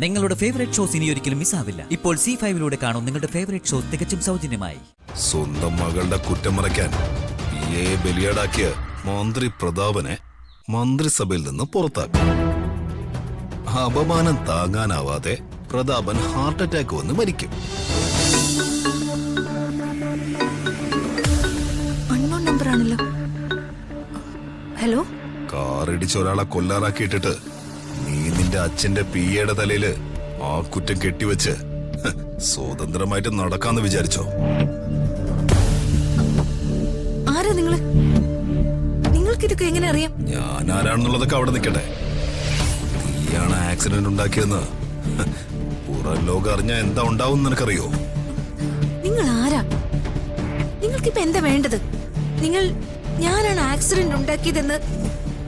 നിങ്ങളുടെ favourite shows ഇനി ഒരിക്കലും മിസ്സാവില്ല. ഇപ്പോൾ C5-ലൂടെ കാണും നിങ്ങളുടെ ഫേവറേറ്റ് ഷോസ് തികച്ചും സൗജന്യമായി. സ്വന്തം മകളുടെ കുറ്റം മറയ്ക്കാൻ പിയെ ബലിയാടാക്കിയ മന്ത്രി പ്രതാപനെ മന്ത്രിസഭയിൽ നിന്ന് പുറത്താക്കി. അപമാനം താങ്ങാനാവാതെ പ്രതാപൻ ഹാർട്ട് അറ്റാക്ക് വന്ന് മരിക്കും. നമ്പറാണല്ലോ. ഹലോ, കാറിടിച്ച ഒരാളെ കൊല്ലാറാക്കിയിട്ടിട്ട് നീ നിന്റെ അച്ഛന്റെ പിയുടെ തലയില് ആ കുറ്റം കെട്ടിവെച്ച് സ്വതന്ത്രമായിട്ട് നടക്കാന്ന് വിചാരിച്ചോ? ആരാ നിങ്ങള്? നിങ്ങൾക്കിതൊക്കെ എങ്ങനെ അറിയാം? ഞാൻ ആരാണെന്നുള്ളതൊക്കെ അവിടെ നിൽക്കട്ടെ. നീയാണ് ആക്സിഡന്റ് ഉണ്ടാക്കിയെന്ന് പുറം ലോകം അറിഞ്ഞാ എന്താ ഉണ്ടാവും നിനക്കറിയോ? നിങ്ങൾ ആരാ? നിങ്ങൾക്കിപ്പോ എന്താ വേണ്ടത്? നിങ്ങൾ ഞാനാണ് ആക്സിഡന്റ് ഉണ്ടാക്കിയതെന്ന്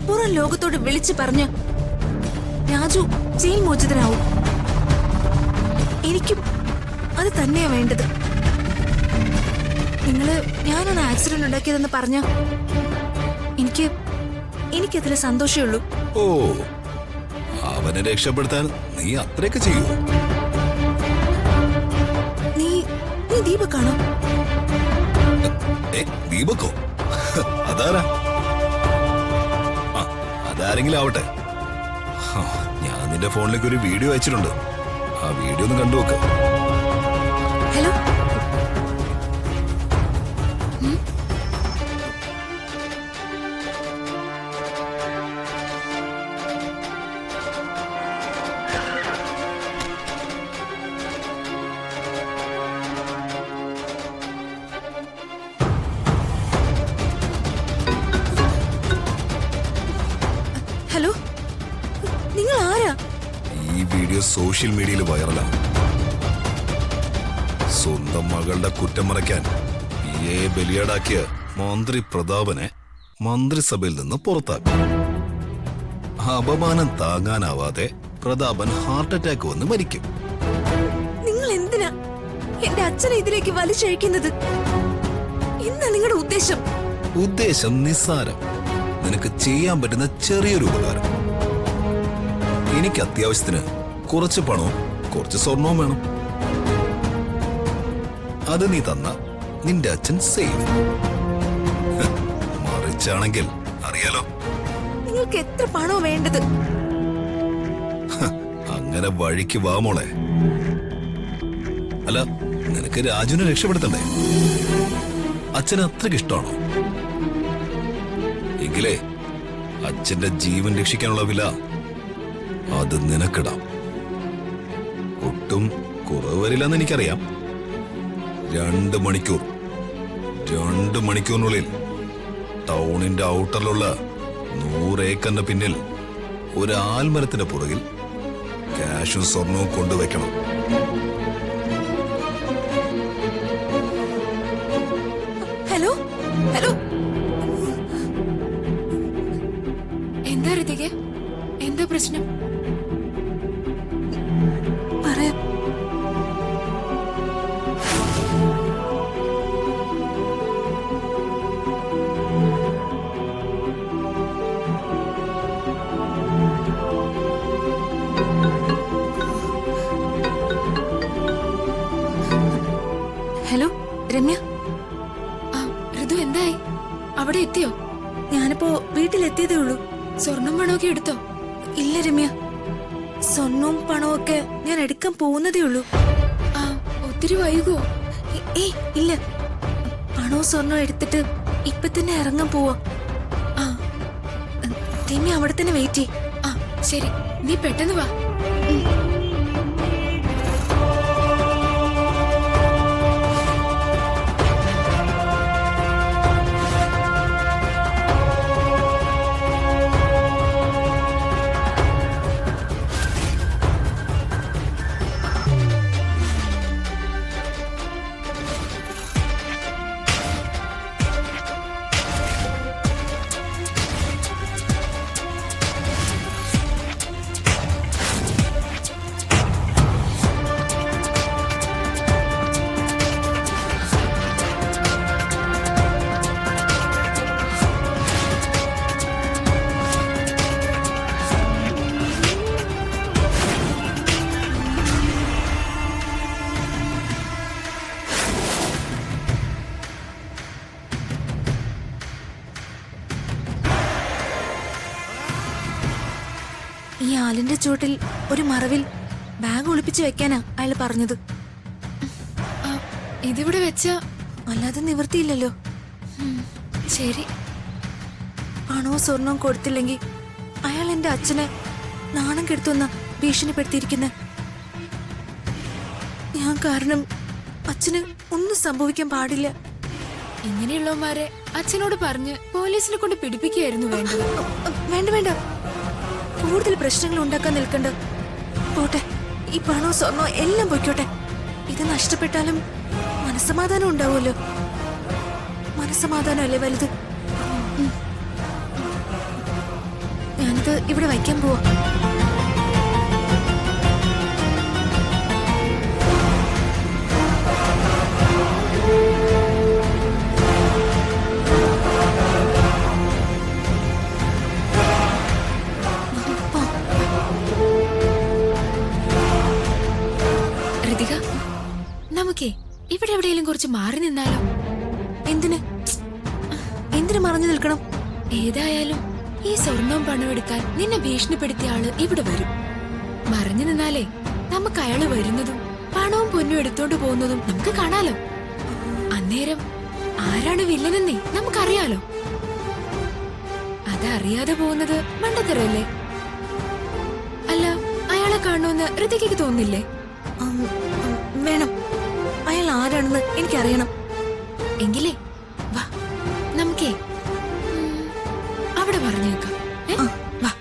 പുറം ലോകത്തോട് വിളിച്ചു പറഞ്ഞ രാജു ജയിൽ മോചിതനാവും. എനിക്കും അത് തന്നെയാ വേണ്ടത്. നിങ്ങള് ഞാനാണ് ആക്സിഡന്റ് ഉണ്ടാക്കിയതെന്ന് പറഞ്ഞ എനിക്കതിൽ സന്തോഷമേ ഉള്ളൂ. ഓ, അവനെ രക്ഷപ്പെടുത്താൻ നീ അത്രയൊക്കെ ചെയ്യൂ? നീ ദീപക്കാണോ? ദീപക്കോ? അതാരാ? അതാരെങ്കിലും ആവട്ടെ. ഞാൻ നിന്റെ ഫോണിലേക്ക് ഒരു വീഡിയോ അയച്ചിട്ടുണ്ട്. ആ വീഡിയോ ഒന്ന് കണ്ടുനോക്ക്. ഹലോ, ഹലോ, നിങ്ങൾ ആരാ? ഈ വീഡിയോ സോഷ്യൽ മീഡിയയിൽ വൈറലാണ്. സ്വന്തം മകളുടെ കുറ്റം മറയ്ക്കാൻ പിയെ ബലിയാടാക്കിയ മന്ത്രി പ്രതാപനെ മന്ത്രിസഭയിൽ നിന്ന് പുറത്താക്കി. അപമാനം താങ്ങാനാവാതെ പ്രതാപൻ ഹാർട്ട് അറ്റാക്ക് വന്ന് മരിക്കും. നിങ്ങൾ എന്തിനാ എന്റെ അച്ഛനെ ഇതിലേക്ക് വലിച്ചഴിക്കുന്നത്? എന്താ നിങ്ങളുടെ ഉദ്ദേശം? ഉദ്ദേശം നിസ്സാരം. നിനക്ക് ചെയ്യാൻ പറ്റുന്ന ചെറിയൊരു ഉപകാരം. എനിക്ക് അത്യാവശ്യത്തിന് കുറച്ച് പണവും കുറച്ച് സ്വർണവും വേണം. അത് നീ തന്ന നിന്റെ അച്ഛൻ സേഫ്. മറിച്ചാണെങ്കിൽ അറിയാലോ. നിങ്ങൾക്ക് എത്ര പണോ വേണ്ടത്? അങ്ങനെ വഴിക്ക് വാ മോളെ. അല്ല, നിനക്ക് രാജുവിനെ രക്ഷപ്പെടുത്തണ്ടേ? അച്ഛന് അത്രയ്ക്ക് ഇഷ്ടമാണോ? എങ്കിലേ അച്ഛന്റെ ജീവൻ രക്ഷിക്കാനുള്ള വില അത് നിനക്കിടാം. ഒട്ടും കുറവ് വരില്ലെന്ന് എനിക്കറിയാം. 2 മണിക്കൂറിനുള്ളിൽ ടൗണിന്റെ ഔട്ടറിലുള്ള 100 ഏക്കറിന്റെ പിന്നിൽ ഒരു ആൽമരത്തിന്റെ പുറകിൽ ക്യാഷും സ്വർണവും കൊണ്ടുവയ്ക്കണം. ഹലോ, ഹലോ, എന്താ ഋതിക? എന്താ പ്രശ്നം? പറയാം. ഹലോ, രമ്യ. ആ, ഋതു എന്തായി? അവിടെ എത്തിയോ? ഞാനിപ്പോ വീട്ടിലെത്തിയതേ ഉള്ളൂ. സ്വർണം പണമൊക്കെ എടുത്തോ? ഇല്ല രമ്യ, സ്വർണവും പണവും ഒക്കെ ഞാൻ എടുക്കാൻ പോകുന്നതേ ഉള്ളൂ. ആ, ഒത്തിരി വൈകുമോ? ഏയ് ഇല്ല, പണവും സ്വർണവും എടുത്തിട്ട് ഇപ്പൊ തന്നെ ഇറങ്ങാൻ പോവാ. ആ, രമ്യ അവിടെ തന്നെ വെയിറ്റ് ചെയ്യ്. ആ ശരി, നീ പെട്ടെന്ന് വാ. മതിലിന്റെ ചുവട്ടിൽ ഒരു മറവിൽ ബാഗ് ഒളിപ്പിച്ച് വെക്കാനാ അയാൾ പറഞ്ഞത്. ആ, ഇതിവിടെ വെച്ച അല്ലാതെ നിവൃത്തിയില്ലല്ലോ. ശരി. പണവും സ്വർണവും കൊടുത്തില്ലെങ്കിൽ അയാൾ എന്റെ അച്ഛനെ നാണം കെടുത്തുന്ന ഭീഷണിപ്പെടുത്തിയിരിക്കുന്നെ. ഞാൻ കാരണം അച്ഛന് ഒന്നും സംഭവിക്കാൻ പാടില്ല. ഇങ്ങനെയുള്ളവന്മാരെ അച്ഛനോട് പറഞ്ഞ് പോലീസിനെ കൊണ്ട് പിടിപ്പിക്കുകയായിരുന്നു വേണ്ടത്. വേണ്ട വേണ്ട, കൂടുതൽ പ്രശ്നങ്ങൾ ഉണ്ടാക്കാൻ നിൽക്കണ്ട. പോട്ടെ, ഈ പണവും സ്വർണവും എല്ലാം പൊയ്ക്കോട്ടെ. ഇത് നഷ്ടപ്പെട്ടാലും മനസ്സമാധാനം ഉണ്ടാവുമല്ലോ. മനസ്സമാധാനം അല്ലേ വലുത്. ഞാനിത് ഇവിടെ വയ്ക്കാൻ പോവാ. ഋതിക, നമുക്കേ ഇവിടെ എവിടെയെങ്കിലും കുറച്ച് മാറി നിന്നാലോ? എന്തിന് എന്തിനു മറഞ്ഞു നിൽക്കണം? ഏതായാലും ഈ സ്വർണം പണം എടുക്കാൻ നിന്നെ ഭീഷണിപ്പെടുത്തിയ ആള് ഇവിടെ വരും. മറഞ്ഞു നിന്നാലേ നമുക്ക് അയാള് വരുന്നതും പണവും പൊന്നും എടുത്തോണ്ട് പോകുന്നതും നമുക്ക് കാണാലോ. അന്നേരം ആരാണ് വില്ലനെന്നേ നമുക്കറിയാലോ. അതറിയാതെ പോകുന്നത് മണ്ടത്തരല്ലേ? അല്ല, അയാളെ കാണുമെന്ന് ഋതികയ്ക്ക് തോന്നില്ലേ? വേണം. അയാൾ ആരാണെന്ന് എനിക്കറിയണം. എങ്കിലേ വാ, നമുക്കേ അവിടെ പറഞ്ഞേക്കാം. വാ.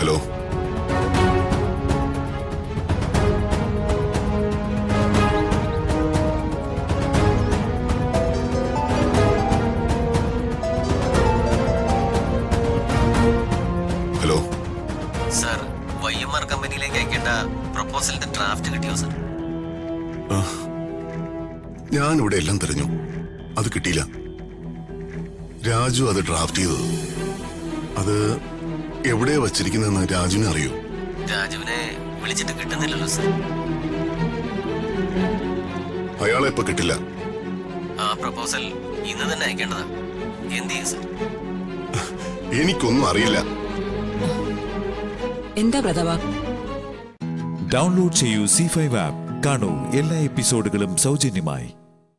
ഹലോ, ഹലോ സർ, YMR കമ്പനിയിലേക്ക് അയക്കേണ്ട പ്രപ്പോസലിന്റെ ഡ്രാഫ്റ്റ് കിട്ടിയോ സർ? ഞാനിവിടെ എല്ലാം തിരഞ്ഞു, അത് കിട്ടിയില്ല. രാജു അത് ഡ്രാഫ്റ്റ് ചെയ്തത്. അത് എവിടെയാ വച്ചിരിക്കുന്നതെന്ന് രാജുവിനെ അറിയൂ? രാജുവിനെ വിളിച്ചിട്ട് കിട്ടുന്നില്ലല്ലോ സർ. അയാളെ ഇപ്പൊ കിട്ടില്ല. ആ പ്രപ്പോസൽ ഇന്ന് തന്നെ അയക്കേണ്ടതാ. എന്ത് ചെയ്യും സർ? എനിക്കൊന്നും അറിയില്ല. എന്താ പ്രഥമ? ഡൗൺലോഡ് ചെയ്യൂ C5 ആപ്പ്. കാണൂ എല്ലാ എപ്പിസോഡുകളും സൗജന്യമായി.